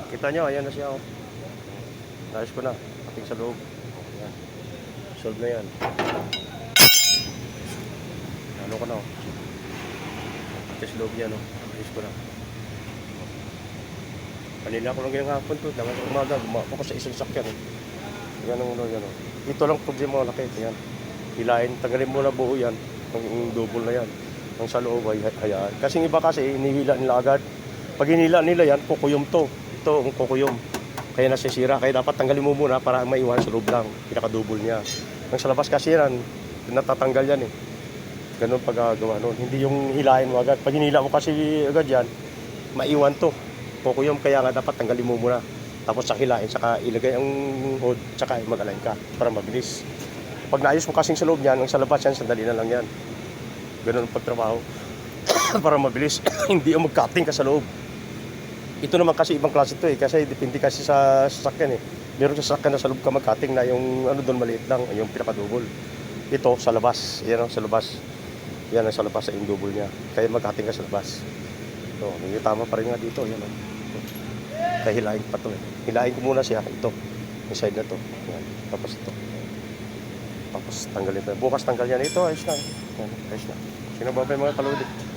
Kita nyo, ayan na siya. Oh. Ayos ko na. Ating sa loob. Ayan. Solve na yan. Ano ko na. Oh. Ating sa loob niya. No? Ayos ko na. Kanina ko lang ganyan hapon to. Dapat umaga. Gumawa ko sa isang sakyan. Yan ang yan. Oh. Ito lang problema ko laki. Yan. Hilahin. Tanggalin mo na buo yan. Ang double na yan. Ang sa loob ay hayaan. Kasi iba kasi inihila nila agad. Pag hinila nila yan, kukuyom to. Ito ang kukuyom. Kaya nasisira. Kaya dapat tanggalin mo muna para maiwan sa loob lang. Pinaka-double niya. Ang sa labas kasi yan, natatanggal yan eh. Ganun pagkagawa nun. Hindi yung hilahin mo agad. Pag hinila mo kasi agad yan, maiwan to. Kukuyom. Kaya nga dapat tanggalin mo muna. Tapos sa hilahin, saka ilagay ang hood, saka mag-align ka para mabilis. Pag naayos mo kasing sa loob yan, ang sa labas yan, sandali na lang yan. Ganun ang pagtrabaho. Para mabilis. Hindi yung mag-cutting ka sa loob. Ito naman kasi ibang klase ito eh. Kasi depende kasi sa sasakyan eh. Meron sa sasakyan na sa loob ka mag-cutting na yung ano doon maliit lang. Yung pinaka-double. Ito sa labas. Yan o, sa labas. Yan ang sa labas sa yung double niya. Kaya mag-cutting ka sa labas. So, yung tama pa rin nga dito. Yan o. Kaya hilahin pa to eh. Hilahin ko muna siya. Ito. Yung side na to. Yan. Tapos ito. Tapos tanggalin pa. Bukas tanggal yan. Ito ayos na. Yan. Ayos na. Sino ba yung mga kaluli?